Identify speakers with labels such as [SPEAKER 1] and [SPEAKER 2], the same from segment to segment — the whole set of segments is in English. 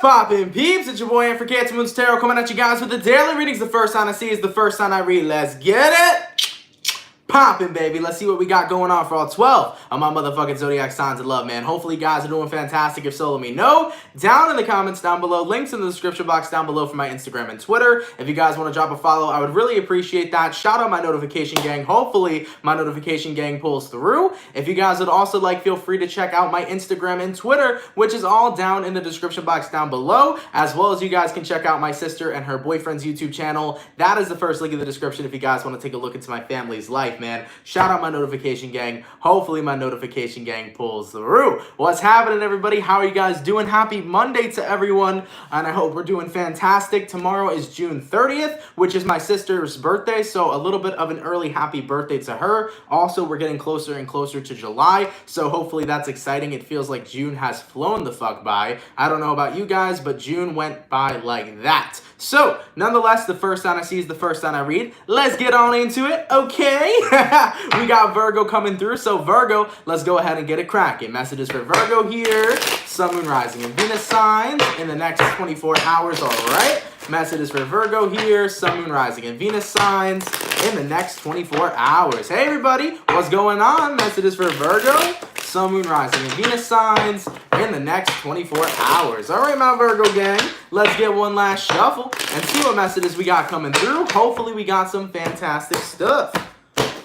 [SPEAKER 1] Poppin' peeps, it's your boy Ant for CancerMoonsTarot coming at you guys with the daily readings. The first sign I see is the first sign I read. Let's get it! Poppin', baby. Let's see what we got going on for all 12 of my motherfucking zodiac signs of love, man. Hopefully you guys are doing fantastic. If so, let me know down in the comments down below. Links in the description box down below for my Instagram and Twitter. If you guys want to drop a follow, I would really appreciate that. Shout out my notification gang. Hopefully my notification gang pulls through. If you guys would also like, feel free to check out my Instagram and Twitter, which is all down in the description box down below, as well as you guys can check out my sister and her boyfriend's YouTube channel. That is the first link in the description if you guys want to take a look into my family's life, man. Shout out my notification gang. Hopefully my notification gang pulls through. What's happening, everybody? How are you guys doing? Happy Monday to everyone, and I hope we're doing fantastic. Tomorrow is June 30th, which is my sister's birthday, so a little bit of an early happy birthday to her. Also, we're getting closer and closer to July, so hopefully that's exciting. It feels like June has flown the fuck by. I don't know about you guys, but June went by like that. So, nonetheless, the first sign I see is the first sign I read. Let's get on into it, okay? We got Virgo coming through, so Virgo, let's go ahead and get it cracking. Messages for Virgo here. Sun, Moon, Rising, and Venus signs in the next 24 hours, all right? Messages for Virgo here. Sun, Moon, Rising, and Venus signs in the next 24 hours. Hey, everybody, what's going on? Messages for Virgo. Sun, Moon, Rising, and Venus signs in the next 24 hours. All right, my Virgo gang, let's get one last shuffle and see what messages we got coming through. Hopefully, we got some fantastic stuff.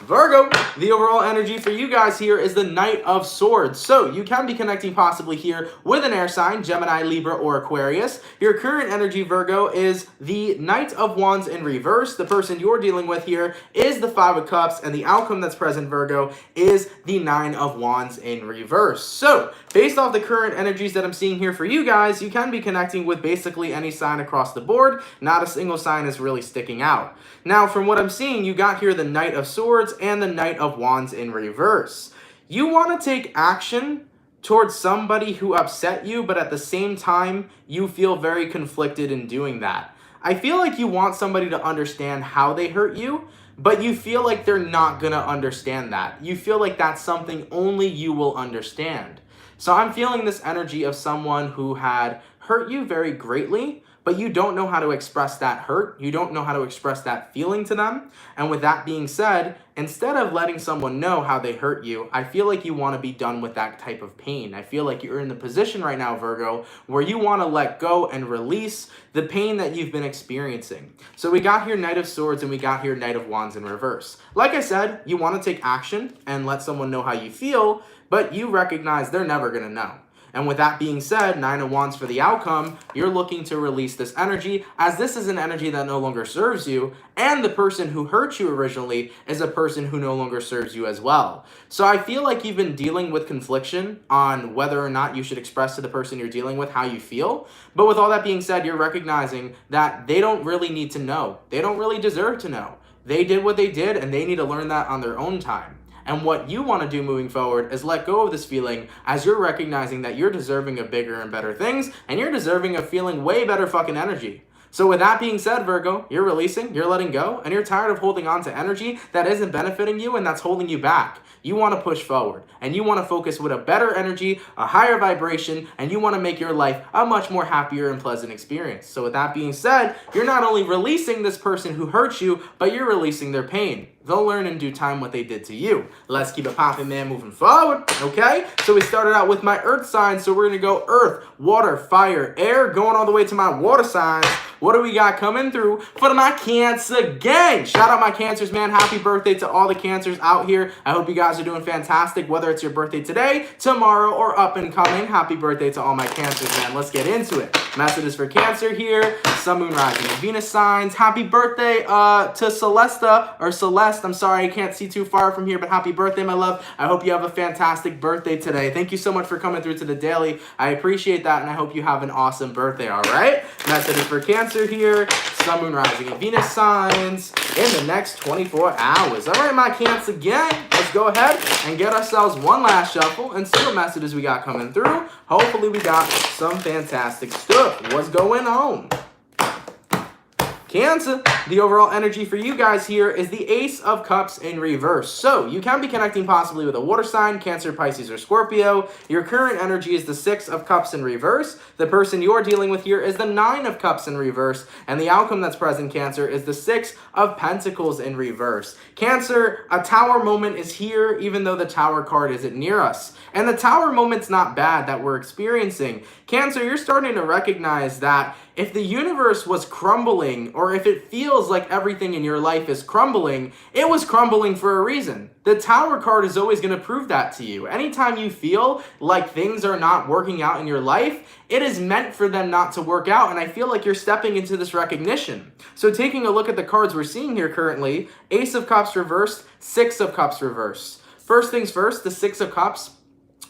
[SPEAKER 1] Virgo, the overall energy for you guys here is the Knight of Swords. So you can be connecting possibly here with an air sign, Gemini, Libra, or Aquarius. Your current energy, Virgo, is the Knight of Wands in reverse. The person you're dealing with here is the Five of Cups, and the outcome that's present, Virgo, is the Nine of Wands in reverse. So based off the current energies that I'm seeing here for you guys, you can be connecting with basically any sign across the board. Not a single sign is really sticking out. Now, from what I'm seeing, you got here the Knight of Swords and the Knight of Wands in reverse. You want to take action towards somebody who upset you, but at the same time, you feel very conflicted in doing that. I feel like you want somebody to understand how they hurt you, but you feel like they're not going to understand that. You feel like that's something only you will understand. So I'm feeling this energy of someone who had hurt you very greatly, but you don't know how to express that hurt. You don't know how to express that feeling to them. And with that being said, instead of letting someone know how they hurt you, I feel like you want to be done with that type of pain. I feel like you're in the position right now, Virgo, where you want to let go and release the pain that you've been experiencing. So we got here Knight of Swords and we got here Knight of Wands in reverse. Like I said, you want to take action and let someone know how you feel, but you recognize they're never going to know. And with that being said, Nine of Wands for the outcome, you're looking to release this energy, as this is an energy that no longer serves you, and the person who hurt you originally is a person who no longer serves you as well. So I feel like you've been dealing with confliction on whether or not you should express to the person you're dealing with how you feel. But with all that being said, you're recognizing that they don't really need to know. They don't really deserve to know. They did what they did, and they need to learn that on their own time. And what you want to do moving forward is let go of this feeling, as you're recognizing that you're deserving of bigger and better things, and you're deserving of feeling way better fucking energy. So with that being said, Virgo, you're releasing, you're letting go, and you're tired of holding on to energy that isn't benefiting you and that's holding you back. You want to push forward, and you want to focus with a better energy, a higher vibration, and you want to make your life a much more happier and pleasant experience. So with that being said, you're not only releasing this person who hurt you, but you're releasing their pain. They'll learn in due time what they did to you. Let's keep it popping, man, moving forward, okay? So we started out with my earth signs, so we're going to go earth, water, fire, air, going all the way to my water signs. What do we got coming through for my Cancer gang? Shout out my Cancers, man. Happy birthday to all the Cancers out here. I hope you guys are doing fantastic, whether it's your birthday today, tomorrow, or up and coming. Happy birthday to all my Cancers, man. Let's get into it. Messages for Cancer here. Sun, Moon, Rising, and Venus signs. Happy birthday to Celeste. I'm sorry, I can't see too far from here, but happy birthday, my love. I hope you have a fantastic birthday today. Thank you so much for coming through to the daily. I appreciate that, and I hope you have an awesome birthday, all right? Messages for Cancer here. Sun, Moon, Rising, and Venus signs in the next 24 hours. All right, my Cancer gang, let's go ahead and get ourselves one last shuffle and see what messages we got coming through. Hopefully, we got some fantastic stuff. What's going on? Cancer, the overall energy for you guys here is the Ace of Cups in reverse. So you can be connecting possibly with a water sign, Cancer, Pisces, or Scorpio. Your current energy is the Six of Cups in reverse. The person you're dealing with here is the Nine of Cups in reverse. And the outcome that's present, Cancer, is the Six of Pentacles in reverse. Cancer, a Tower moment is here, even though the Tower card isn't near us. And the Tower moment's not bad that we're experiencing. Cancer, you're starting to recognize that if the universe was crumbling, or if it feels like everything in your life is crumbling, it was crumbling for a reason. The Tower card is always going to prove that to you. Anytime you feel like things are not working out in your life, it is meant for them not to work out, and I feel like you're stepping into this recognition. So taking a look at the cards we're seeing here currently, Ace of Cups reversed, Six of Cups reversed. First things first, the Six of Cups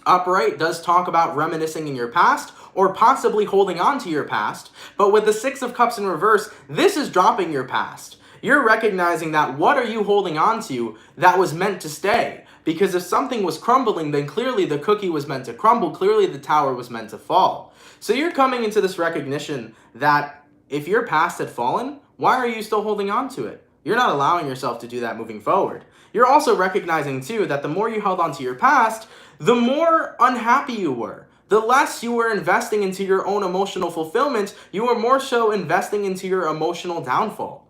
[SPEAKER 1] upright does talk about reminiscing in your past, or possibly holding on to your past. But with the Six of Cups in reverse, this is dropping your past. You're recognizing that what are you holding on to that was meant to stay? Because if something was crumbling, then clearly the cookie was meant to crumble. Clearly the tower was meant to fall. So you're coming into this recognition that if your past had fallen, why are you still holding on to it? You're not allowing yourself to do that moving forward. You're also recognizing too that the more you held on to your past, the more unhappy you were. The less you were investing into your own emotional fulfillment, you were more so investing into your emotional downfall.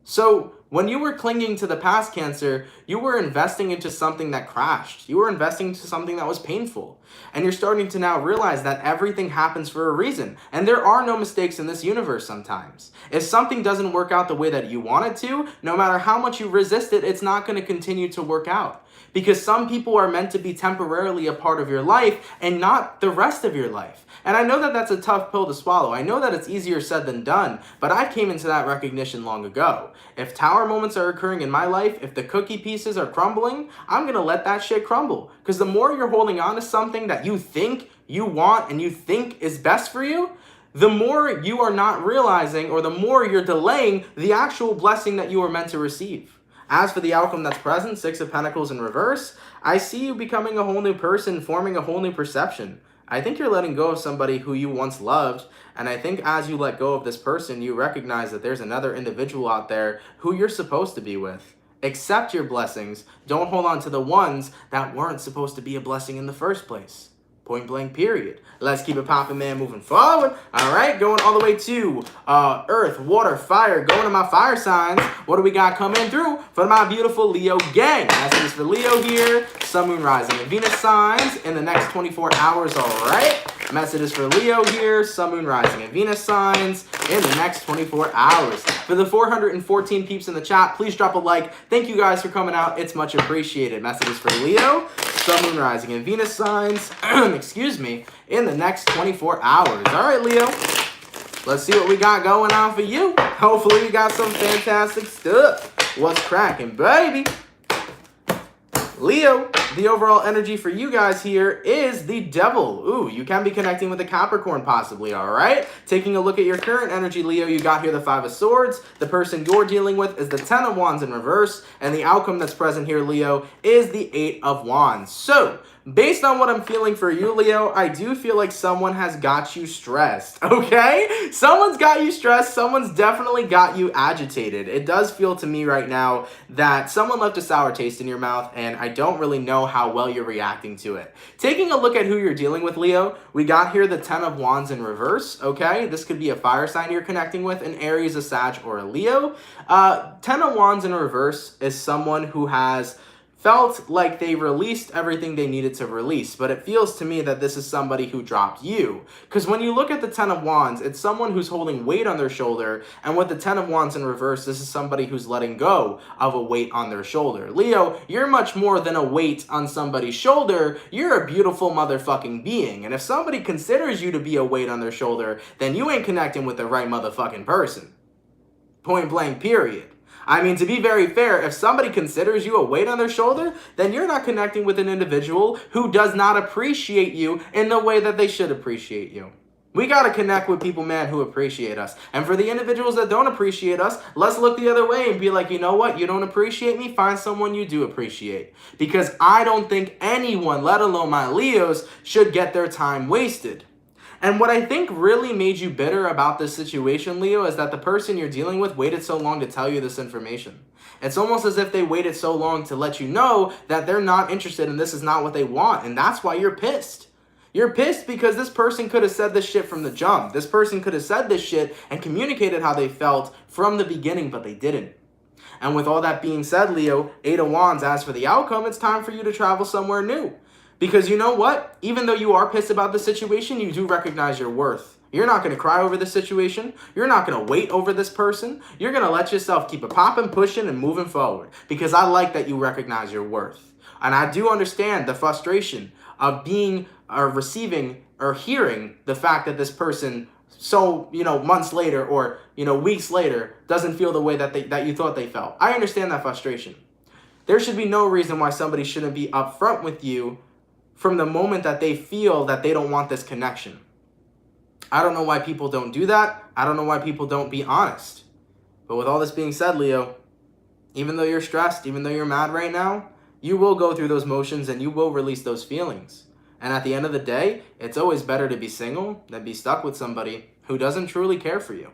[SPEAKER 1] So when you were clinging to the past, Cancer, you were investing into something that crashed. You were investing into something that was painful. And you're starting to now realize that everything happens for a reason. And there are no mistakes in this universe sometimes. If something doesn't work out the way that you want it to, no matter how much you resist it, it's not going to continue to work out. Because some people are meant to be temporarily a part of your life and not the rest of your life. And I know that that's a tough pill to swallow. I know that it's easier said than done, but I came into that recognition long ago. If tower moments are occurring in my life, if the cookie pieces are crumbling, I'm going to let that shit crumble. Because the more you're holding on to something that you think you want and you think is best for you, the more you are not realizing, or the more you're delaying the actual blessing that you were meant to receive. As for the outcome that's present, Six of Pentacles in reverse, I see you becoming a whole new person, forming a whole new perception. I think you're letting go of somebody who you once loved, and I think as you let go of this person, you recognize that there's another individual out there who you're supposed to be with. Accept your blessings. Don't hold on to the ones that weren't supposed to be a blessing in the first place. Point blank, period. Let's keep it popping, man, moving forward. All right, going all the way to Earth, Water, Fire. Going to my fire signs. What do we got coming through for my beautiful Leo gang? That's just for Leo here. Sun, Moon, Rising, and Venus signs in the next 24 hours, all right? Messages for Leo here. Sun, Moon, Rising, and Venus signs in the next 24 hours. For the 414 peeps in the chat, please drop a like. Thank you guys for coming out. It's much appreciated. Messages for Leo. Sun, Moon, Rising, and Venus signs, excuse me, in the next 24 hours. All right, Leo, let's see what we got going on for you. Hopefully you got some fantastic stuff. What's cracking, baby? Leo, the overall energy for you guys here is the Devil. Ooh, you can be connecting with a Capricorn possibly, all right? Taking a look at your current energy, Leo, you got here the Five of Swords. The person you're dealing with is the Ten of Wands in reverse. And the outcome that's present here, Leo, is the Eight of Wands. So, based on what I'm feeling for you, Leo, I do feel like someone has got you stressed, okay? Someone's got you stressed. Someone's definitely got you agitated. It does feel to me right now that someone left a sour taste in your mouth, and I don't really know how well you're reacting to it. Taking a look at who you're dealing with, Leo, we got here the Ten of Wands in reverse, okay? This could be a fire sign you're connecting with, an Aries, a Sag, or a Leo. Ten of Wands in reverse is someone who has felt like they released everything they needed to release, but it feels to me that this is somebody who dropped you. Because when you look at the Ten of Wands, it's someone who's holding weight on their shoulder, and with the Ten of Wands in reverse, this is somebody who's letting go of a weight on their shoulder. Leo, you're much more than a weight on somebody's shoulder. You're a beautiful motherfucking being, and if somebody considers you to be a weight on their shoulder, then you ain't connecting with the right motherfucking person. Point blank, period. I mean, to be very fair, if somebody considers you a weight on their shoulder, then you're not connecting with an individual who does not appreciate you in the way that they should appreciate you. We got to connect with people, man, who appreciate us. And for the individuals that don't appreciate us, let's look the other way and be like, you know what? You don't appreciate me? Find someone you do appreciate. Because I don't think anyone, let alone my Leos, should get their time wasted. And what I think really made you bitter about this situation, Leo, is that the person you're dealing with waited so long to tell you this information. It's almost as if they waited so long to let you know that they're not interested and this is not what they want. And that's why you're pissed. You're pissed because this person could have said this shit from the jump. This person could have said this shit and communicated how they felt from the beginning, but they didn't. And with all that being said, Leo, Eight of Wands, as for the outcome, it's time for you to travel somewhere new. Because you know what? Even though you are pissed about the situation, you do recognize your worth. You're not going to cry over this situation. You're not going to wait over this person. You're going to let yourself keep it popping, pushing, and moving forward. Because I like that you recognize your worth. And I do understand the frustration of being or receiving or hearing the fact that this person months later or, weeks later doesn't feel the way that you thought they felt. I understand that frustration. There should be no reason why somebody shouldn't be upfront with you from the moment that they feel that they don't want this connection. I don't know why people don't do that. I don't know why people don't be honest. But with all this being said, Leo, even though you're stressed, even though you're mad right now, you will go through those motions and you will release those feelings. And at the end of the day, it's always better to be single than be stuck with somebody who doesn't truly care for you.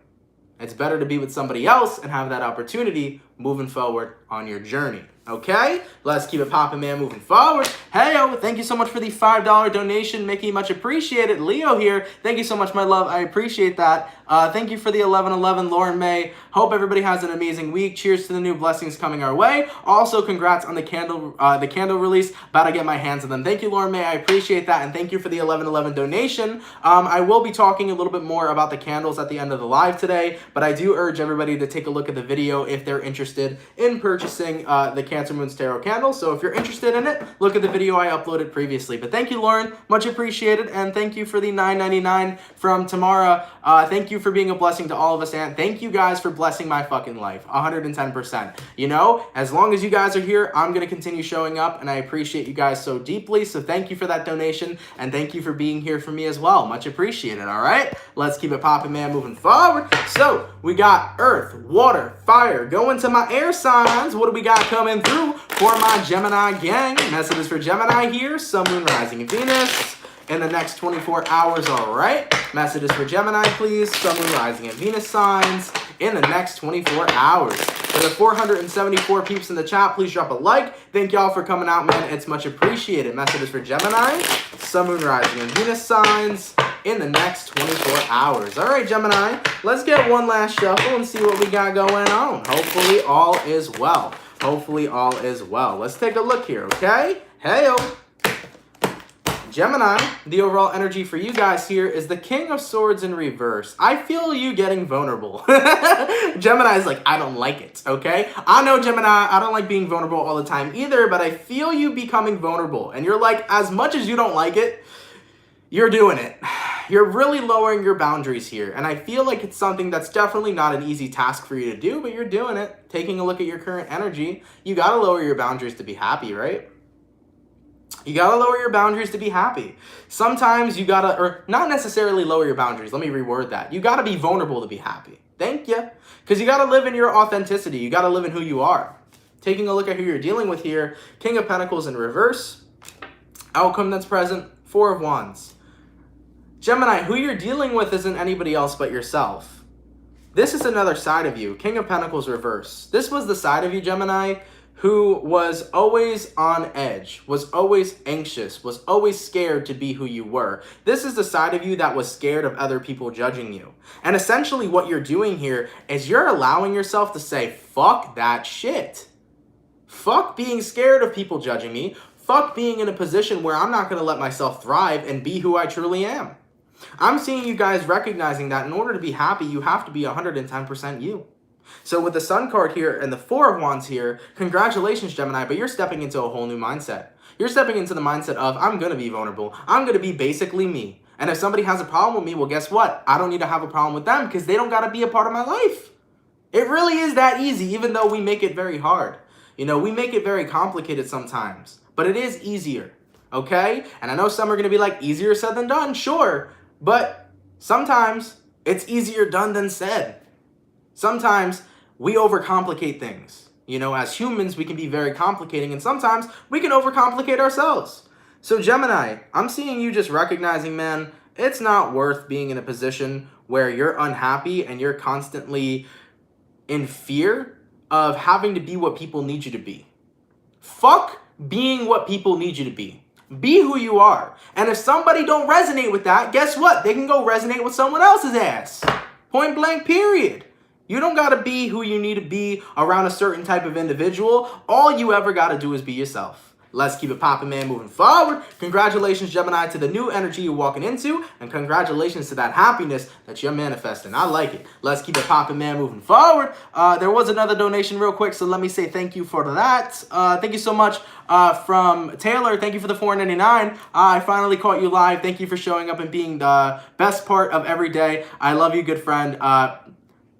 [SPEAKER 1] It's better to be with somebody else and have that opportunity moving forward on your journey. Okay? Let's keep it popping, man, moving forward. Hey-o, thank you so much for the $5 donation. Mickey, much appreciated. Leo here, thank you so much, my love. I appreciate that. Thank you for the 1111, Lauren May. Hope everybody has an amazing week. Cheers to the new blessings coming our way. Also, congrats on the candle release. About to get my hands on them. Thank you, Lauren May. I appreciate that. And thank you for the 1111 donation. I will be talking a little bit more about the candles at the end of the live today, but I do urge everybody to take a look at the video if they're interested in purchasing the CancerMoonsTarot candle. So if you're interested in it, look at the video I uploaded previously. But thank you, Lauren. Much appreciated. And thank you for the $9.99 from Tamara. Thank you for being a blessing to all of us, and thank you guys for blessing my fucking life 110%. As long as you guys are here, I'm going to continue showing up, and I appreciate you guys so deeply. So thank you for that donation, and thank you for being here for me as well. Much appreciated. All right, let's keep it popping, man, moving forward. So we got earth, water, fire. Going to my air signs. What do we got coming through for my Gemini gang? Messages for Gemini here. Sun, Moon, Rising, and Venus in the next 24 hours. All right, messages for Gemini, please. Sun, Moon, Rising, and Venus signs in the next 24 hours. For the 474 peeps in the chat, please drop a like. Thank y'all for coming out, man. It's much appreciated. Messages for Gemini, Sun, Moon, Rising, and Venus signs in the next 24 hours. All right, Gemini, let's get one last shuffle and see what we got going on. Hopefully all is well. Hopefully all is well. Let's take a look here, okay? Hey-o. Gemini, the overall energy for you guys here is the King of Swords in reverse. I feel you getting vulnerable. Gemini is like, I don't like it, okay? I know, Gemini, I don't like being vulnerable all the time either, but I feel you becoming vulnerable. And you're like, as much as you don't like it, you're doing it. You're really lowering your boundaries here. And I feel like it's something that's definitely not an easy task for you to do, but you're doing it. Taking a look at your current energy, you gotta lower your boundaries to be happy, right? You gotta lower your boundaries to be happy. Sometimes you gotta, or not necessarily lower your boundaries. Let me reword that. You gotta be vulnerable to be happy. Thank you. Because you gotta live in your authenticity. You gotta live in who you are. Taking a look at who you're dealing with here. King of Pentacles in reverse. Outcome that's present. Four of Wands. Gemini, who you're dealing with isn't anybody else but yourself. This is another side of you. King of Pentacles reverse. This was the side of you, Gemini, who was always on edge, was always anxious, was always scared to be who you were. This is the side of you that was scared of other people judging you. And essentially what you're doing here is you're allowing yourself to say, fuck that shit. Fuck being scared of people judging me. Fuck being in a position where I'm not going to let myself thrive and be who I truly am. I'm seeing you guys recognizing that in order to be happy, you have to be 110% you. So with the Sun card here and the Four of Wands here, congratulations, Gemini, but you're stepping into a whole new mindset. You're stepping into the mindset of, I'm going to be vulnerable. I'm going to be basically me. And if somebody has a problem with me, well, guess what? I don't need to have a problem with them because they don't got to be a part of my life. It really is that easy, even though we make it very hard. We make it very complicated sometimes, but it is easier, okay? And I know some are going to be like, easier said than done, sure. But sometimes it's easier done than said. Sometimes we overcomplicate things. As humans, we can be very complicating, and sometimes we can overcomplicate ourselves. So Gemini, I'm seeing you just recognizing, man, it's not worth being in a position where you're unhappy and you're constantly in fear of having to be what people need you to be. Fuck being what people need you to be. Be who you are. And if somebody don't resonate with that, guess what? They can go resonate with someone else's ass. Point blank, period. You don't got to be who you need to be around a certain type of individual. All you ever got to do is be yourself. Let's keep it poppin', man, moving forward. Congratulations, Gemini, to the new energy you're walking into. And congratulations to that happiness that you're manifesting. I like it. Let's keep it poppin', man, moving forward. There was another donation real quick, so let me say thank you for that. Thank you so much from Taylor. Thank you for the $4.99. I finally caught you live. Thank you for showing up and being the best part of every day. I love you, good friend.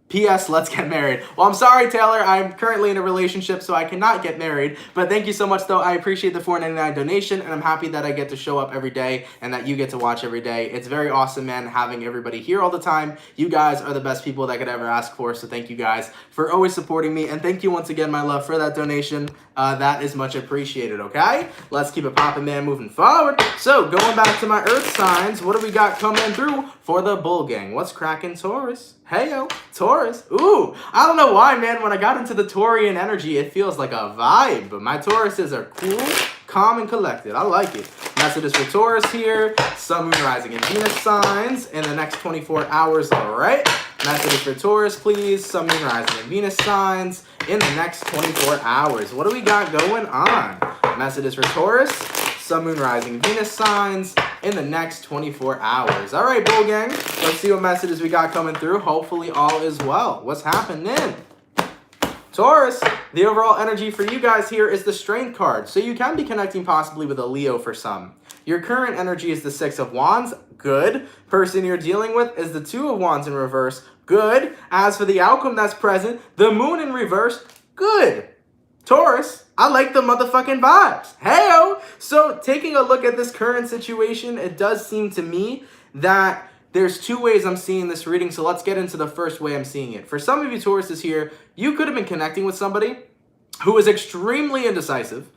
[SPEAKER 1] P.S. Let's get married. Well, I'm sorry, Taylor. I'm currently in a relationship, so I cannot get married. But thank you so much, though. I appreciate the $4.99 donation, and I'm happy that I get to show up every day and that you get to watch every day. It's very awesome, man, having everybody here all the time. You guys are the best people that I could ever ask for, so thank you guys for always supporting me. And thank you once again, my love, for that donation. That is much appreciated, okay? Let's keep it poppin', man, moving forward. So, going back to my Earth signs, what do we got coming through for the Bull Gang? What's cracking, Taurus? Heyo, Taurus. Ooh, I don't know why, man. When I got into the Taurian energy, it feels like a vibe. But my Tauruses are cool, calm, and collected. I like it. Messages for Taurus here. Sun, Moon, Rising, and Venus signs in the next 24 hours. All right. Messages for Taurus, please. Sun, Moon, Rising, and Venus signs in the next 24 hours. What do we got going on? Messages for Taurus. Sun, Moon, Rising, Venus signs in the next 24 hours. All right, Bull Gang. Let's see what messages we got coming through. Hopefully all is well. What's happening? Taurus, the overall energy for you guys here is the Strength card. So you can be connecting possibly with a Leo for some. Your current energy is the Six of Wands. Good. Person you're dealing with is the Two of Wands in reverse. Good. As for the outcome that's present, the Moon in reverse. Good. Taurus, I like the motherfucking vibes. Heyo! So taking a look at this current situation, it does seem to me that there's two ways I'm seeing this reading. So let's get into the first way I'm seeing it. For some of you Tauruses here, you could have been connecting with somebody who is extremely indecisive.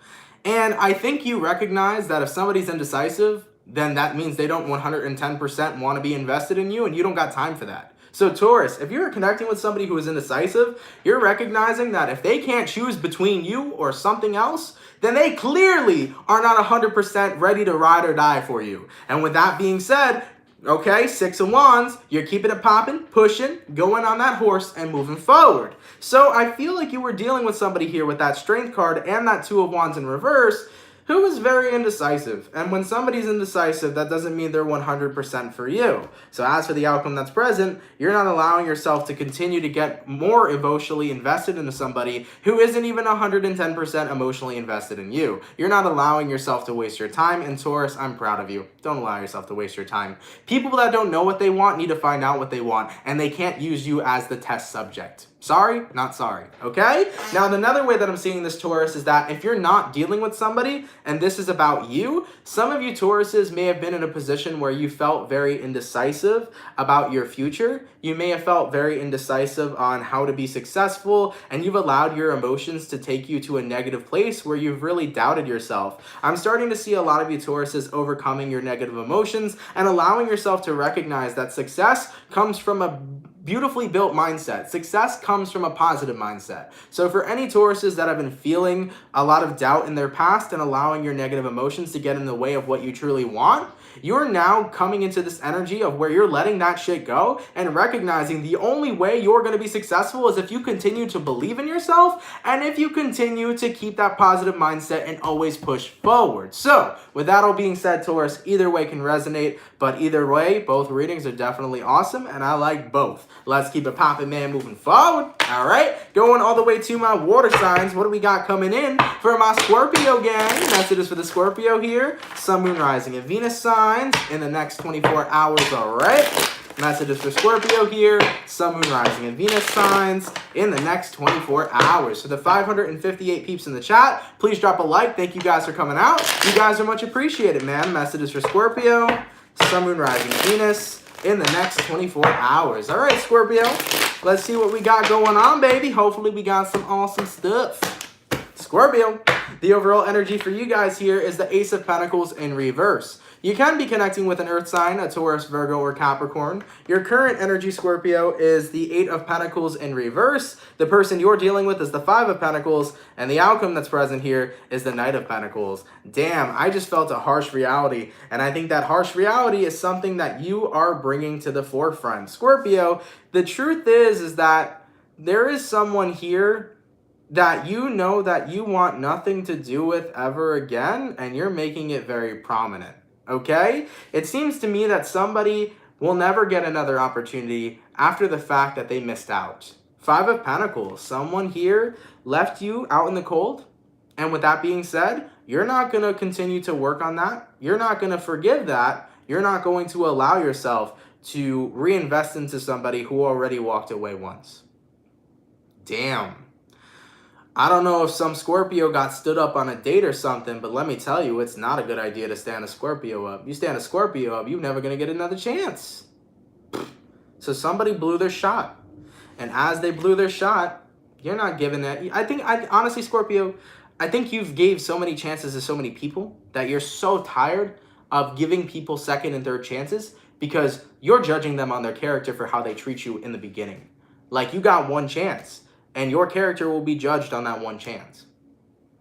[SPEAKER 1] And I think you recognize that if somebody's indecisive, then that means they don't 110% want to be invested in you, and you don't got time for that. So Taurus, if you're connecting with somebody who is indecisive, you're recognizing that if they can't choose between you or something else, then they clearly are not 100% ready to ride or die for you. And with that being said, okay, Six of Wands, you're keeping it popping, pushing, going on that horse, and moving forward. So I feel like you were dealing with somebody here with that Strength card and that Two of Wands in reverse who is very indecisive. And when somebody's indecisive, that doesn't mean they're 100% for you. So as for the outcome that's present, you're not allowing yourself to continue to get more emotionally invested into somebody who isn't even 110% emotionally invested in you. You're not allowing yourself to waste your time. And Taurus, I'm proud of you. Don't allow yourself to waste your time. People that don't know what they want need to find out what they want, and they can't use you as the test subject. Sorry, not sorry, okay? Now, another way that I'm seeing this, Taurus, is that if you're not dealing with somebody, and this is about you, some of you Tauruses may have been in a position where you felt very indecisive about your future. You may have felt very indecisive on how to be successful, and you've allowed your emotions to take you to a negative place where you've really doubted yourself. I'm starting to see a lot of you Tauruses overcoming your negative emotions and allowing yourself to recognize that success comes from a beautifully built mindset. Success comes from a positive mindset. So for any Tauruses that have been feeling a lot of doubt in their past and allowing your negative emotions to get in the way of what you truly want, you're now coming into this energy of where you're letting that shit go and recognizing the only way you're going to be successful is if you continue to believe in yourself and if you continue to keep that positive mindset and always push forward. So with that all being said, Taurus, either way can resonate, but either way, both readings are definitely awesome and I like both. Let's keep it popping, man, moving forward. All right, going all the way to my water signs. What do we got coming in for my Scorpio gang? Messages for the Scorpio here. Sun, Moon, Rising, and Venus signs in the next 24 hours. All right. Messages for Scorpio here. Sun, Moon, Rising, and Venus signs in the next 24 hours. So the 558 peeps in the chat, please drop a like. Thank you guys for coming out. You guys are much appreciated, man. Messages for Scorpio. Sun, Moon, Rising, and Venus in the next 24 hours. All right, Scorpio. Let's see what we got going on, baby. Hopefully we got some awesome stuff. Scorpio, the overall energy for you guys here is the Ace of Pentacles in reverse. You can be connecting with an earth sign, a Taurus, Virgo, or Capricorn. Your current energy, Scorpio, is the 8 of Pentacles in reverse. The person you're dealing with is the 5 of Pentacles, and the outcome that's present here is the Knight of Pentacles. Damn, I just felt a harsh reality, and I think that harsh reality is something that you are bringing to the forefront. Scorpio, the truth is that there is someone here that you know that you want nothing to do with ever again, and you're making it very prominent. Okay? It seems to me that somebody will never get another opportunity after the fact that they missed out. 5 of Pentacles. Someone here left you out in the cold. And with that being said, you're not going to continue to work on that. You're not going to forgive that. You're not going to allow yourself to reinvest into somebody who already walked away once. Damn. I don't know if some Scorpio got stood up on a date or something, but let me tell you, it's not a good idea to stand a Scorpio up. You stand a Scorpio up, you're never going to get another chance. So somebody blew their shot. And as they blew their shot, you're not giving that. Honestly, Scorpio, I think you've gave so many chances to so many people that you're so tired of giving people second and third chances because you're judging them on their character for how they treat you in the beginning. Like, you got one chance. And your character will be judged on that one chance.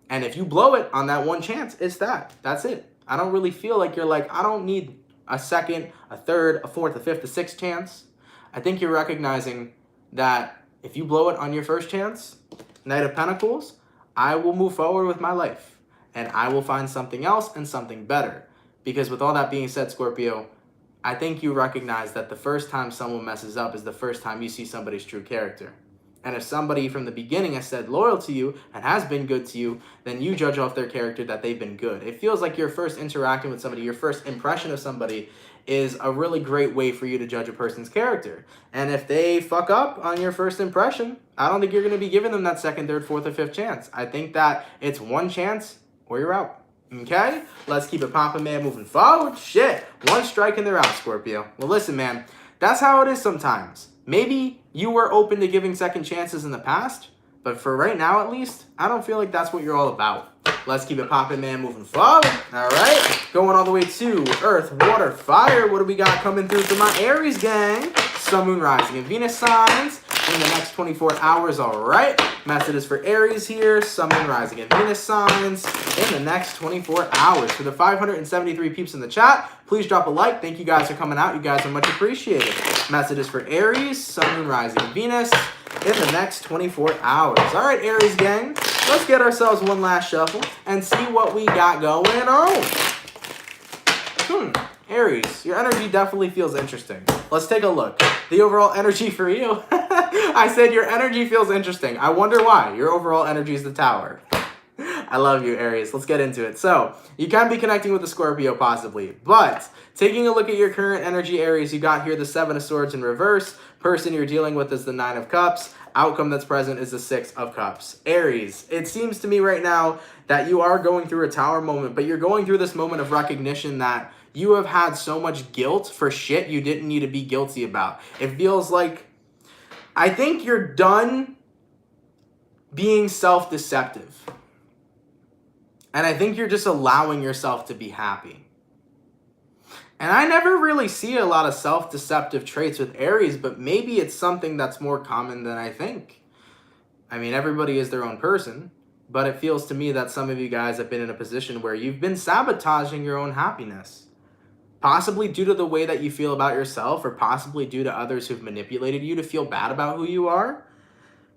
[SPEAKER 1] And if you blow it on that one chance, it's that. That's it. I don't really feel like you're like, I don't need a second, a third, a fourth, a fifth, a sixth chance. I think you're recognizing that if you blow it on your first chance, Knight of Pentacles, I will move forward with my life. And I will find something else and something better. Because with all that being said, Scorpio, I think you recognize that the first time someone messes up is the first time you see somebody's true character. And if somebody from the beginning has said loyal to you and has been good to you, then you judge off their character that they've been good. It feels like your first interacting with somebody, your first impression of somebody is a really great way for you to judge a person's character. And if they fuck up on your first impression, I don't think you're going to be giving them that second, third, fourth, or fifth chance. I think that it's one chance or you're out. Okay? Let's keep it popping, man, moving forward. Shit. One strike and they're out, Scorpio. Well, listen, man. That's how it is sometimes. Maybe you were open to giving second chances in the past, but for right now at least, I don't feel like that's what you're all about. Let's keep it popping, man, moving forward. All right, going all the way to Earth, Water, Fire. What do we got coming through for my Aries gang? Sun, Moon, Rising, and Venus signs in the next 24 hours, all right? Messages for Aries here, Sun, Moon, Rising, and Venus signs in the next 24 hours. For the 573 peeps in the chat, please drop a like. Thank you guys for coming out. You guys are much appreciated. Messages for Aries, Sun, Moon, Rising, and Venus in the next 24 hours. All right, Aries gang, let's get ourselves one last shuffle and see what we got going on. Aries, your energy definitely feels interesting. Let's take a look. The overall energy for you. I said your energy feels interesting. I wonder why. Your overall energy is the Tower. I love you, Aries. Let's get into it. So, you can be connecting with the Scorpio possibly, but taking a look at your current energy, Aries, you got here the 7 of Swords in reverse. Person you're dealing with is the 9 of Cups. Outcome that's present is the 6 of Cups. Aries, it seems to me right now that you are going through a Tower moment, but you're going through this moment of recognition that you have had so much guilt for shit you didn't need to be guilty about. It feels like, I think you're done being self-deceptive. And I think you're just allowing yourself to be happy. And I never really see a lot of self-deceptive traits with Aries, but maybe it's something that's more common than I think. I mean, everybody is their own person, but it feels to me that some of you guys have been in a position where you've been sabotaging your own happiness. Possibly due to the way that you feel about yourself, or possibly due to others who've manipulated you to feel bad about who you are.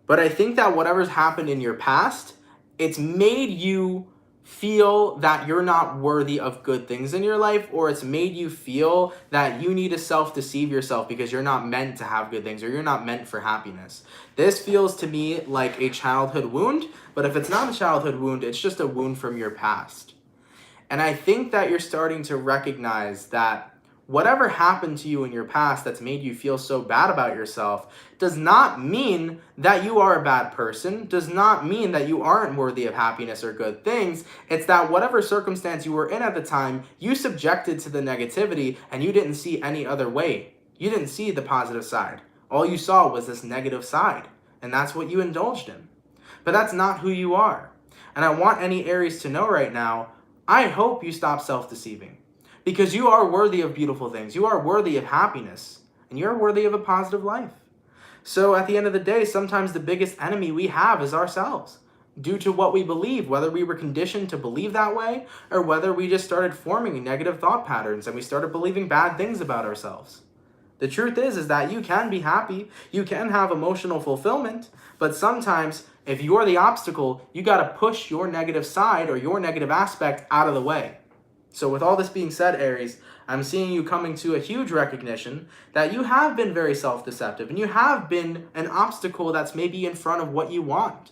[SPEAKER 1] But I think that whatever's happened in your past, it's made you feel that you're not worthy of good things in your life, or it's made you feel that you need to self-deceive yourself because you're not meant to have good things, or you're not meant for happiness. This feels to me like a childhood wound, but if it's not a childhood wound, it's just a wound from your past. And I think that you're starting to recognize that whatever happened to you in your past that's made you feel so bad about yourself does not mean that you are a bad person, does not mean that you aren't worthy of happiness or good things. It's that whatever circumstance you were in at the time, you subjected to the negativity and you didn't see any other way. You didn't see the positive side. All you saw was this negative side, and that's what you indulged in. But that's not who you are. And I want any Aries to know right now, I hope you stop self-deceiving. Because you are worthy of beautiful things. You are worthy of happiness. And you're worthy of a positive life. So at the end of the day, sometimes the biggest enemy we have is ourselves. Due to what we believe, whether we were conditioned to believe that way, or whether we just started forming negative thought patterns and we started believing bad things about ourselves. The truth is that you can be happy, you can have emotional fulfillment, but sometimes if you're the obstacle, you got to push your negative side or your negative aspect out of the way. So with all this being said, Aries, I'm seeing you coming to a huge recognition that you have been very self-deceptive and you have been an obstacle that's maybe in front of what you want.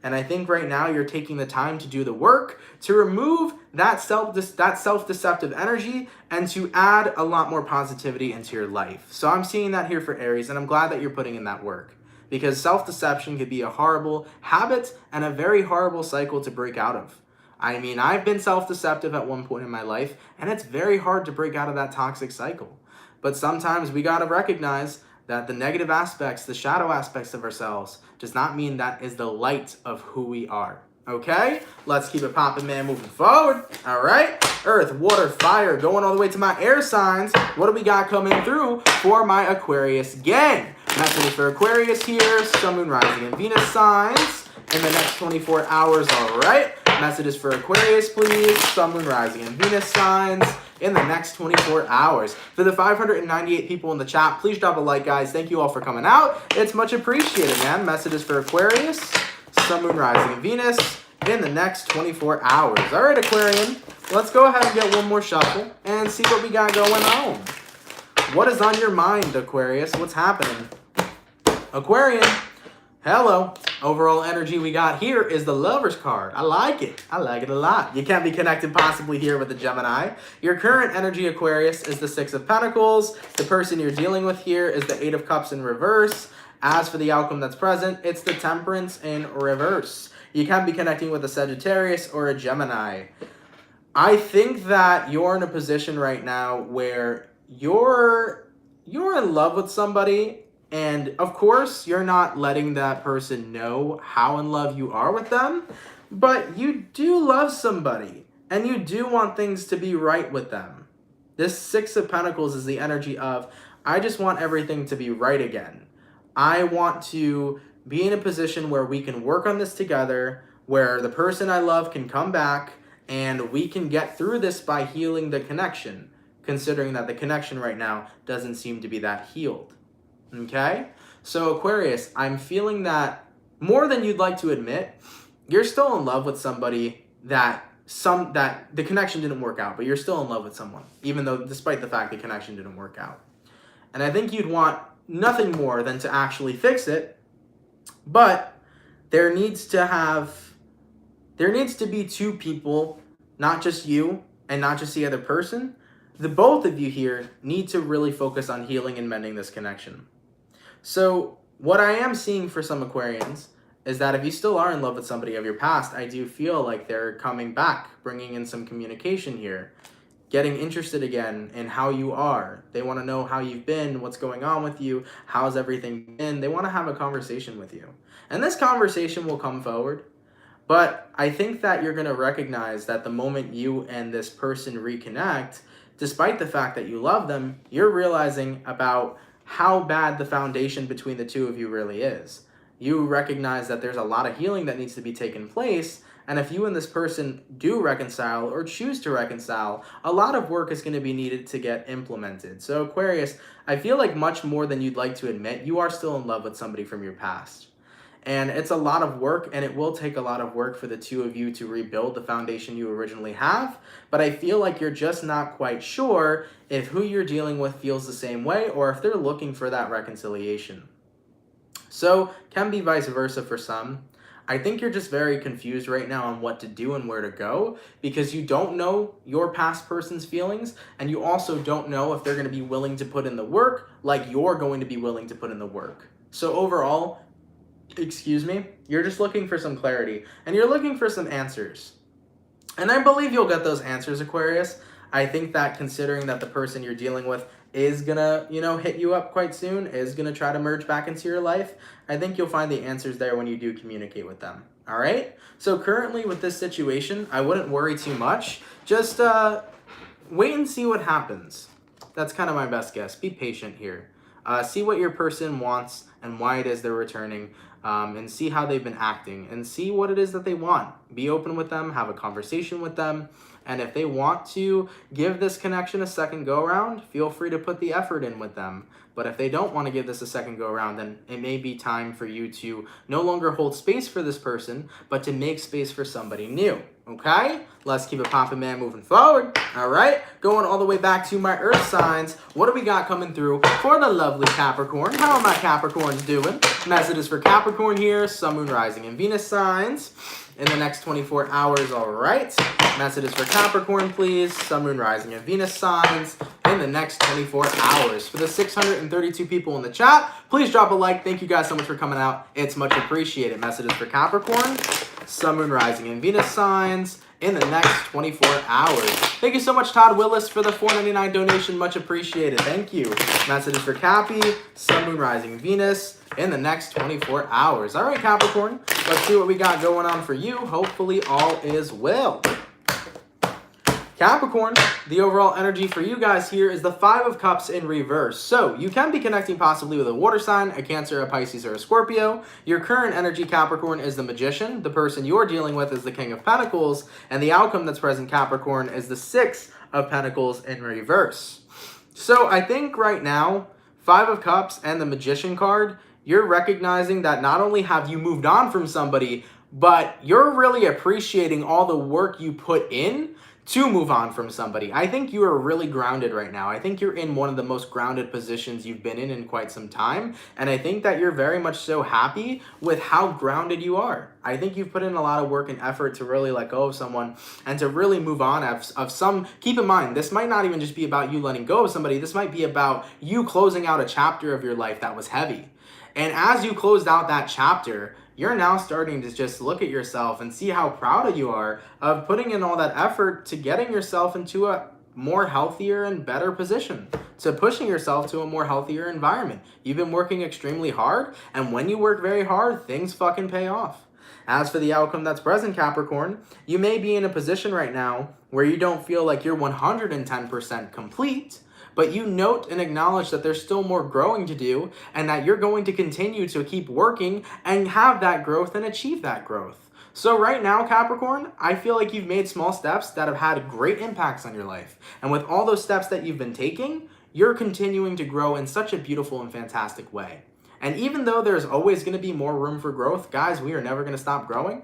[SPEAKER 1] And I think right now you're taking the time to do the work to remove that self-deceptive energy and to add a lot more positivity into your life. So I'm seeing that here for Aries, and I'm glad that you're putting in that work. Because self-deception could be a horrible habit and a very horrible cycle to break out of. I mean, I've been self-deceptive at one point in my life, and it's very hard to break out of that toxic cycle. But sometimes we gotta recognize that the negative aspects, the shadow aspects of ourselves, does not mean that is the light of who we are. Okay? Let's keep it popping, man, moving forward. All right? Earth, water, fire, going all the way to my air signs. What do we got coming through for my Aquarius gang? Message for Aquarius here, Sun, Moon, Rising, and Venus signs in the next 24 hours, all right? Messages for Aquarius, please, Sun, Moon, Rising, and Venus signs in the next 24 hours. For the 598 people in the chat, please drop a like, guys. Thank you all for coming out. It's much appreciated, man. Messages for Aquarius, Sun, Moon, Rising, and Venus in the next 24 hours. All right, Aquarian, let's go ahead and get one more shuffle and see what we got going on. What is on your mind, Aquarius? What's happening? Aquarian, hello. Overall energy we got here is the Lover's card. I like it. I like it a lot. You can be connected possibly here with the Gemini. Your current energy, Aquarius, is the Six of Pentacles. The person you're dealing with here is the Eight of Cups in reverse. As for the outcome that's present, it's the Temperance in reverse. You can be connecting with a Sagittarius or a Gemini. I think that you're in a position right now where you're in love with somebody. And of course, you're not letting that person know how in love you are with them, but you do love somebody and you do want things to be right with them. This Six of Pentacles is the energy of, I just want everything to be right again. I want to be in a position where we can work on this together, where the person I love can come back and we can get through this by healing the connection, considering that the connection right now doesn't seem to be that healed. Okay? So Aquarius, I'm feeling that more than you'd like to admit, you're still in love with somebody that the connection didn't work out, but you're still in love with someone, even though despite the fact the connection didn't work out. And I think you'd want nothing more than to actually fix it, but there needs to be two people, not just you and not just the other person. The both of you here need to really focus on healing and mending this connection. So what I am seeing for some Aquarians is that if you still are in love with somebody of your past, I do feel like they're coming back, bringing in some communication here, getting interested again in how you are. They want to know how you've been, what's going on with you, how's everything been. They want to have a conversation with you. And this conversation will come forward. But I think that you're going to recognize that the moment you and this person reconnect, despite the fact that you love them, you're realizing about how bad the foundation between the two of you really is. You recognize that there's a lot of healing that needs to be taken place, and if you and this person do reconcile or choose to reconcile, a lot of work is going to be needed to get implemented. So Aquarius, I feel like much more than you'd like to admit, you are still in love with somebody from your past. And it's a lot of work, and it will take a lot of work for the two of you to rebuild the foundation you originally have. But I feel like you're just not quite sure if who you're dealing with feels the same way or if they're looking for that reconciliation. So, can be vice versa for some. I think you're just very confused right now on what to do and where to go because you don't know your past person's feelings, and you also don't know if they're going to be willing to put in the work like you're going to be willing to put in the work. So overall, you're just looking for some clarity and you're looking for some answers. And I believe you'll get those answers, Aquarius. I think that considering that the person you're dealing with is gonna, hit you up quite soon, is gonna try to merge back into your life, I think you'll find the answers there when you do communicate with them. All right? So currently with this situation, I wouldn't worry too much. Just wait and see what happens. That's kind of my best guess. Be patient here. See what your person wants and why it is they're returning, and see how they've been acting and see what it is that they want. Be open with them, have a conversation with them, and if they want to give this connection a second go around, feel free to put the effort in with them. But if they don't want to give this a second go around, then it may be time for you to no longer hold space for this person, but to make space for somebody new. Okay? Let's keep it poppin', man, moving forward. All right? Going all the way back to my earth signs. What do we got coming through for the lovely Capricorn? How are my Capricorns doing? Messages for Capricorn here. Sun, Moon, Rising, and Venus signs in the next 24 hours. All right? Messages for Capricorn, please. Sun, Moon, Rising, and Venus signs in the next 24 hours. For the 632 people in the chat, please drop a like. Thank you guys so much for coming out. It's much appreciated. Messages for Capricorn. Sun, Moon, Rising, and Venus signs in the next 24 hours. Thank you so much, Todd Willis, for the $4.99 donation. Much appreciated. Thank you. Messages for Cappy, Sun, Moon, Rising, Venus in the next 24 hours. All right, Capricorn, let's see what we got going on for you. Hopefully all is well. Capricorn, the overall energy for you guys here is the Five of Cups in reverse. So you can be connecting possibly with a water sign, a Cancer, a Pisces, or a Scorpio. Your current energy, Capricorn, is the Magician. The person you're dealing with is the King of Pentacles. And the outcome that's present, Capricorn, is the Six of Pentacles in reverse. So I think right now, Five of Cups and the Magician card, you're recognizing that not only have you moved on from somebody, but you're really appreciating all the work you put in to move on from somebody. I think you are really grounded right now. I think you're in one of the most grounded positions you've been in quite some time. And I think that you're very much so happy with how grounded you are. I think you've put in a lot of work and effort to really let go of someone and to really move on of some. Keep in mind, this might not even just be about you letting go of somebody. This might be about you closing out a chapter of your life that was heavy. And as you closed out that chapter, you're now starting to just look at yourself and see how proud you are of putting in all that effort to getting yourself into a more healthier and better position, to pushing yourself to a more healthier environment. You've been working extremely hard, and when you work very hard, things fucking pay off. As for the outcome that's present, Capricorn, you may be in a position right now where you don't feel like you're 110% complete, but you note and acknowledge that there's still more growing to do and that you're going to continue to keep working and have that growth and achieve that growth. So right now, Capricorn, I feel like you've made small steps that have had great impacts on your life. And with all those steps that you've been taking, you're continuing to grow in such a beautiful and fantastic way. And even though there's always going to be more room for growth, guys, we are never going to stop growing,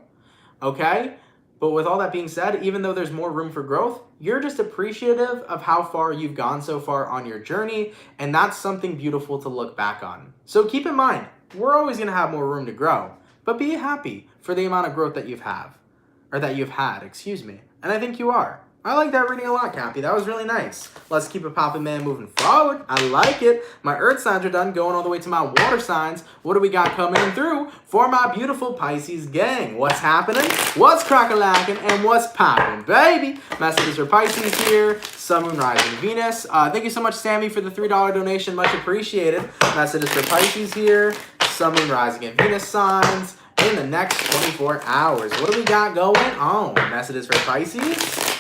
[SPEAKER 1] okay? But with all that being said, even though there's more room for growth, you're just appreciative of how far you've gone so far on your journey, and that's something beautiful to look back on. So keep in mind, we're always going to have more room to grow, but be happy for the amount of growth that you've had, excuse me. And I think you are. I like that reading a lot, Cappy. That was really nice. Let's keep it poppin', man, moving forward. I like it. My earth signs are done, going all the way to my water signs. What do we got coming through for my beautiful Pisces gang? What's happening? What's crack-a-lackin'? And what's poppin', baby? Messages for Pisces here. Sun, Moon, Rising, Venus. Thank you so much, Sammy, for the $3 donation. Much appreciated. Messages for Pisces here. Sun, Moon, Rising, and Venus signs in the next 24 hours. What do we got going on? Messages for Pisces.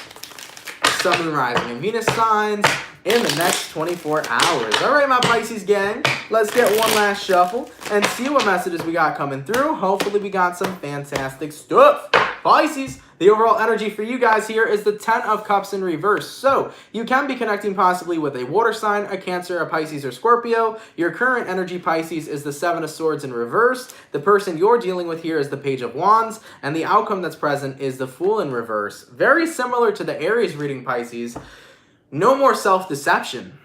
[SPEAKER 1] Sun, Moon, Rising, and Venus signs in the next 24 hours. All right, my Pisces gang, let's get one last shuffle and see what messages we got coming through. Hopefully we got some fantastic stuff. Pisces, the overall energy for you guys here is the 10 of Cups in reverse. So you can be connecting possibly with a water sign, a Cancer, a Pisces, or Scorpio. Your current energy, Pisces, is the 7 of Swords in reverse. The person you're dealing with here is the Page of Wands. And the outcome that's present is the Fool in reverse. Very similar to the Aries reading, Pisces. No more self-deception.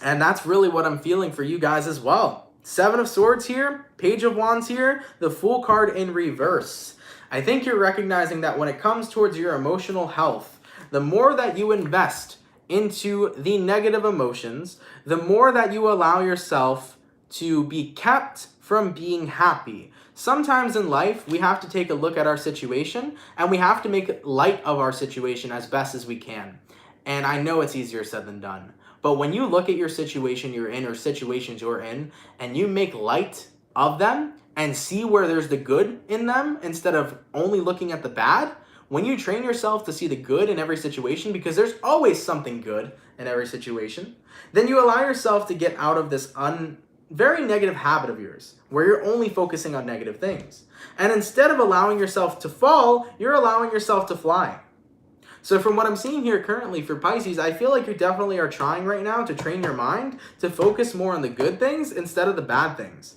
[SPEAKER 1] And that's really what I'm feeling for you guys as well. 7 of Swords here, Page of Wands here, the Fool card in reverse. I think you're recognizing that when it comes towards your emotional health, the more that you invest into the negative emotions, the more that you allow yourself to be kept from being happy. Sometimes in life, we have to take a look at our situation and we have to make light of our situation as best as we can. And I know it's easier said than done. But when you look at your situation you're in or situations you're in and you make light of them and see where there's the good in them instead of only looking at the bad, when you train yourself to see the good in every situation, because there's always something good in every situation, then you allow yourself to get out of this very negative habit of yours, where you're only focusing on negative things. And instead of allowing yourself to fall, you're allowing yourself to fly. So from what I'm seeing here currently for Pisces, I feel like you definitely are trying right now to train your mind to focus more on the good things instead of the bad things.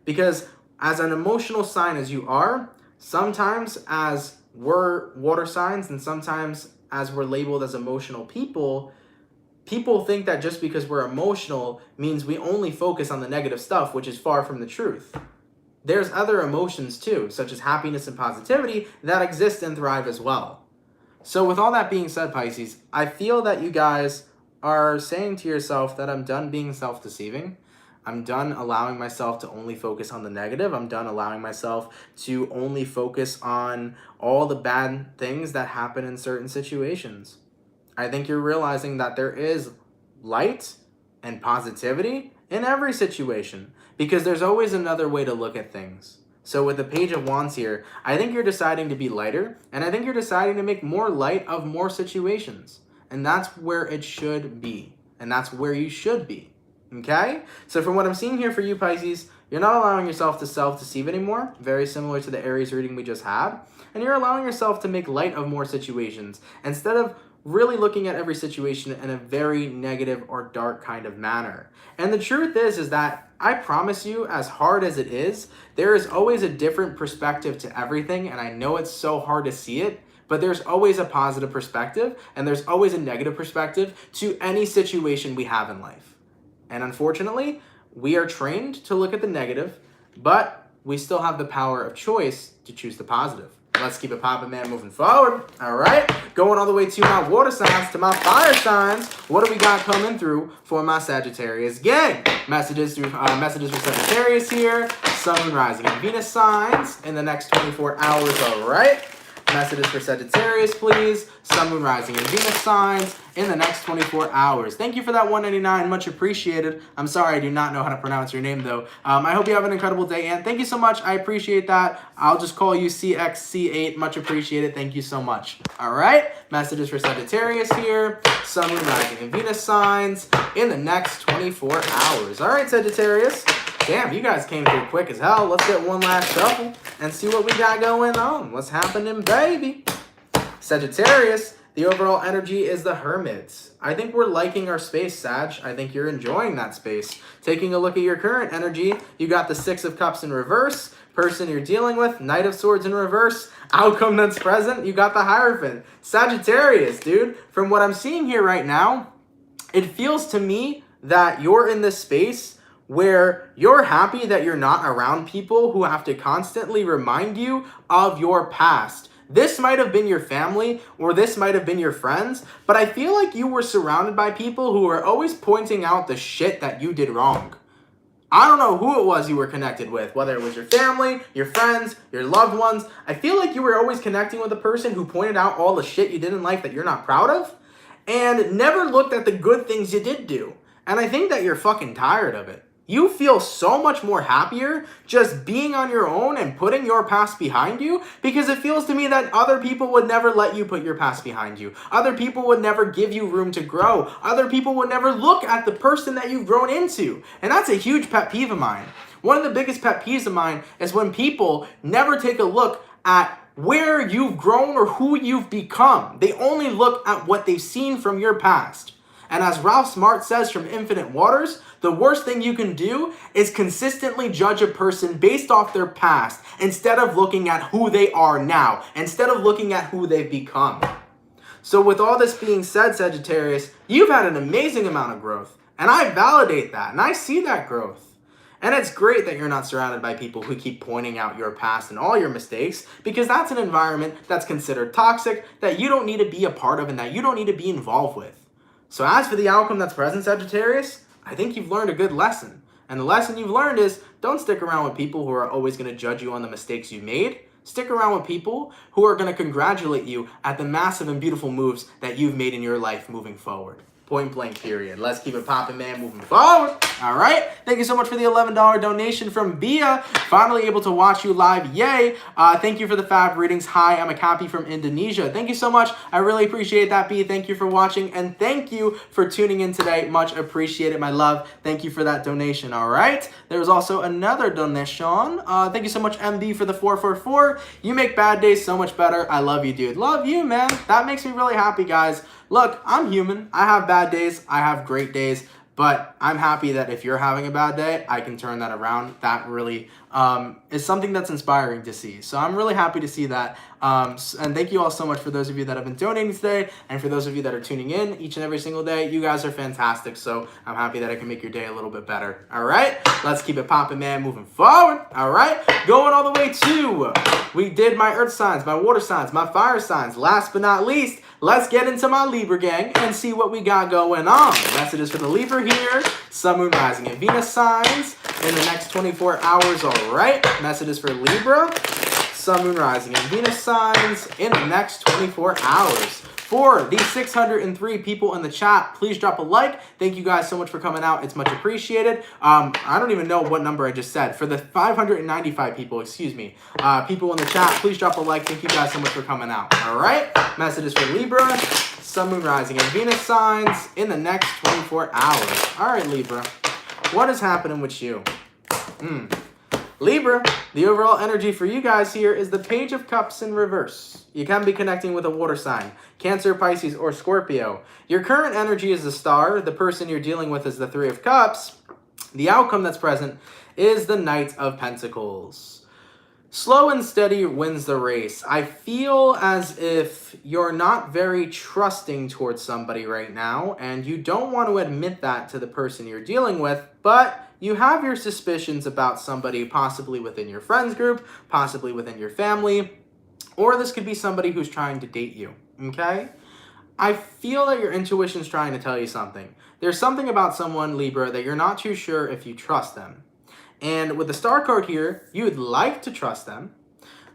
[SPEAKER 1] Because as an emotional sign as you are, sometimes as we're water signs and sometimes as we're labeled as emotional people, people think that just because we're emotional means we only focus on the negative stuff, which is far from the truth. There's other emotions too, such as happiness and positivity, that exist and thrive as well. So with all that being said, Pisces, I feel that you guys are saying to yourself that I'm done being self-deceiving. I'm done allowing myself to only focus on the negative. I'm done allowing myself to only focus on all the bad things that happen in certain situations. I think you're realizing that there is light and positivity in every situation, because there's always another way to look at things. So with the Page of Wands here, I think you're deciding to be lighter, and I think you're deciding to make more light of more situations. And that's where it should be. And that's where you should be. Okay? So from what I'm seeing here for you, Pisces, you're not allowing yourself to self-deceive anymore, very similar to the Aries reading we just had. And you're allowing yourself to make light of more situations, instead of really looking at every situation in a very negative or dark kind of manner. And the truth is that I promise you, as hard as it is, there is always a different perspective to everything, and I know it's so hard to see it, but there's always a positive perspective, and there's always a negative perspective to any situation we have in life. And unfortunately, we are trained to look at the negative, but we still have the power of choice to choose the positive. Let's keep it poppin', man, moving forward. All right, going all the way to my water signs, to my fire signs. What do we got coming through for my Sagittarius gang? Messages for Sagittarius here. Sun, Moon, Rising, and Venus signs in the next 24 hours, all right? Messages for Sagittarius, please. Sun, Moon, Rising, and Venus signs in the next 24 hours. Thank you for that 199. Much appreciated. I'm sorry, I do not know how to pronounce your name, though. I hope you have an incredible day, and thank you so much. I appreciate that. I'll just call you CXC8. Much appreciated. Thank you so much. All right. Messages for Sagittarius here. Sun, Moon, Rising, and Venus signs in the next 24 hours. All right, Sagittarius. Damn, you guys came through quick as hell. Let's get one last shuffle and see what we got going on. What's happening, baby? Sagittarius, the overall energy is the Hermit. I think we're liking our space, Sag. I think you're enjoying that space. Taking a look at your current energy, you got the Six of Cups in reverse. Person you're dealing with, Knight of Swords in reverse. Outcome that's present, you got the Hierophant. Sagittarius, dude, from what I'm seeing here right now, it feels to me that you're in this space where you're happy that you're not around people who have to constantly remind you of your past. This might have been your family, or this might have been your friends, but I feel like you were surrounded by people who were always pointing out the shit that you did wrong. I don't know who it was you were connected with, whether it was your family, your friends, your loved ones. I feel like you were always connecting with a person who pointed out all the shit you did in life that you're not proud of, and never looked at the good things you did do. And I think that you're fucking tired of it. You feel so much more happier just being on your own and putting your past behind you, because it feels to me that other people would never let you put your past behind you. Other people would never give you room to grow. Other people would never look at the person that you've grown into. And that's a huge pet peeve of mine. One of the biggest pet peeves of mine is when people never take a look at where you've grown or who you've become. They only look at what they've seen from your past. And as Ralph Smart says from Infinite Waters, the worst thing you can do is consistently judge a person based off their past instead of looking at who they are now, instead of looking at who they've become. So with all this being said, Sagittarius, you've had an amazing amount of growth, and I validate that, and I see that growth. And it's great that you're not surrounded by people who keep pointing out your past and all your mistakes, because that's an environment that's considered toxic, that you don't need to be a part of and that you don't need to be involved with. So as for the outcome that's present, Sagittarius, I think you've learned a good lesson. And the lesson you've learned is don't stick around with people who are always going to judge you on the mistakes you made. Stick around with people who are going to congratulate you at the massive and beautiful moves that you've made in your life moving forward. Point blank, period. Let's keep it popping, man, moving forward. All right. Thank you so much for the $11 donation from Bia. Finally able to watch you live. Yay. Thank you for the fab readings. Hi, I'm a copy from Indonesia. Thank you so much. I really appreciate that, Bia. Thank you for watching, and thank you for tuning in today. Much appreciated, my love. Thank you for that donation. All right. There was also another donation. Thank you so much, MB, for the 444. You make bad days so much better. I love you, dude. Love you, man. That makes me really happy, guys. Look, I'm human. I have bad days. I have great days. But I'm happy that if you're having a bad day, I can turn that around. That really is something that's inspiring to see. So I'm really happy to see that. And thank you all so much for those of you that have been donating today. And for those of you that are tuning in each and every single day. You guys are fantastic. So I'm happy that I can make your day a little bit better. All right. Let's keep it popping, man, moving forward. All right. Going all the way to, we did my earth signs, my water signs, my fire signs. Last but not least, let's get into my Libra gang and see what we got going on. Messages for the Libra here. Sun, Moon, Rising, and Venus signs in the next 24 hours. All right. Messages for Libra. Sun, Moon, Rising, and Venus signs in the next 24 hours. For the 603 people in the chat, please drop a like. Thank you guys so much for coming out. It's much appreciated. I don't even know what number I just said. For the 595 people, people in the chat, please drop a like. Thank you guys so much for coming out. All right. Messages for Libra, Sun, Moon, Rising, and Venus signs in the next 24 hours. All right, Libra. What is happening with you? Libra, the overall energy for you guys here is the Page of Cups in reverse. You can be connecting with a water sign, Cancer, Pisces, or Scorpio. Your current energy is the Star. The person you're dealing with is the Three of Cups. The outcome that's present is the Knight of Pentacles. Slow and steady wins the race. I feel as if you're not very trusting towards somebody right now, and you don't want to admit that to the person you're dealing with, but you have your suspicions about somebody possibly within your friends group, possibly within your family, or this could be somebody who's trying to date you, okay? I feel that your intuition's trying to tell you something. There's something about someone, Libra, that you're not too sure if you trust them. And with the Star card here, you would like to trust them,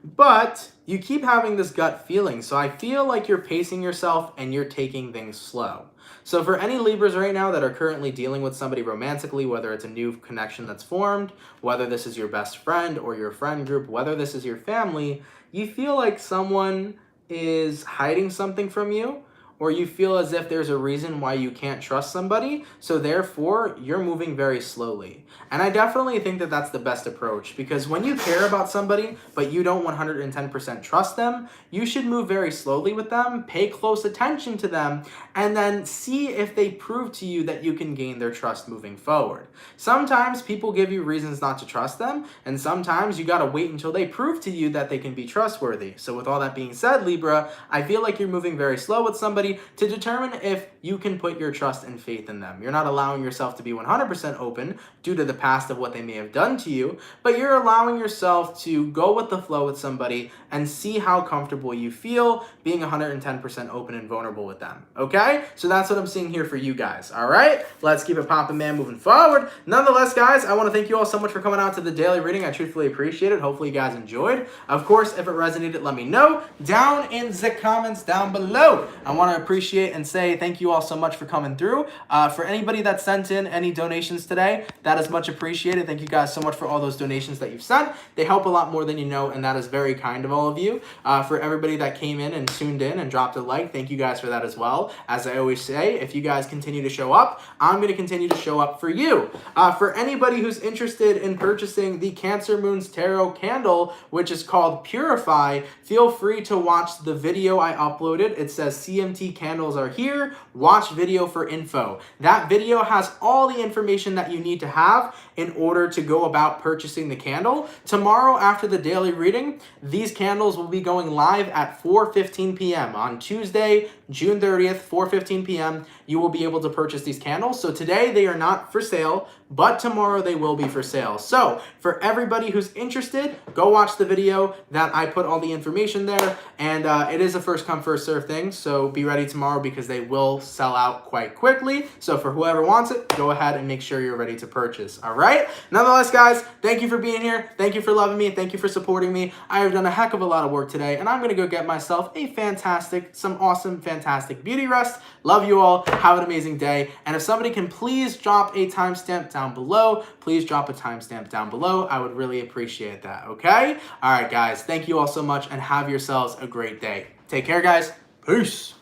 [SPEAKER 1] but you keep having this gut feeling. So I feel like you're pacing yourself and you're taking things slow. So for any Libras right now that are currently dealing with somebody romantically, whether it's a new connection that's formed, whether this is your best friend or your friend group, whether this is your family, you feel like someone is hiding something from you, or you feel as if there's a reason why you can't trust somebody, so therefore you're moving very slowly. And I definitely think that that's the best approach, because when you care about somebody but you don't 110% trust them, you should move very slowly with them, pay close attention to them, and then see if they prove to you that you can gain their trust moving forward. Sometimes people give you reasons not to trust them, and sometimes you gotta wait until they prove to you that they can be trustworthy. So with all that being said, Libra, I feel like you're moving very slow with somebody to determine if you can put your trust and faith in them. You're not allowing yourself to be 100% open due to the past of what they may have done to you, but you're allowing yourself to go with the flow with somebody and see how comfortable you feel being 110% open and vulnerable with them, okay? So that's what I'm seeing here for you guys, all right? Let's keep it popping, man, moving forward. Nonetheless, guys, I want to thank you all so much for coming out to the daily reading. I truthfully appreciate it. Hopefully you guys enjoyed. Of course, if it resonated, let me know down in the comments down below. I want to appreciate and say thank you all so much for coming through. For anybody that sent in any donations today, that is much appreciated. Thank you guys so much for all those donations that you've sent. They help a lot more than you know, and that is very kind of all of you. For everybody that came in and tuned in and dropped a like, thank you guys for that as well. As I always say, if you guys continue to show up, I'm going to continue to show up for you. For anybody who's interested in purchasing the Cancer Moons Tarot candle, which is called Purify, feel free to watch the video I uploaded. It says CMT candles are here. Watch video for info. That video has all the information that you need to have in order to go about purchasing the candle. Tomorrow after the daily reading, these candles will be going live at 4:15 p.m. on Tuesday, June 30th, 4:15 p.m. You will be able to purchase these candles. So today they are not for sale, but tomorrow they will be for sale. So for everybody who's interested, go watch the video that I put all the information there. And it is a first come, first serve thing. So be ready tomorrow because they will sell out quite quickly. So for whoever wants it, go ahead and make sure you're ready to purchase. All right. Nonetheless, guys, thank you for being here. Thank you for loving me. Thank you for supporting me. I have done a heck of a lot of work today, and I'm going to go get myself a fantastic, some awesome, fantastic fantastic beauty rest. Love you all. Have an amazing day. And if somebody can please drop a timestamp down below, please drop a timestamp down below. I would really appreciate that, okay? All right, guys. Thank you all so much and have yourselves a great day. Take care, guys. Peace.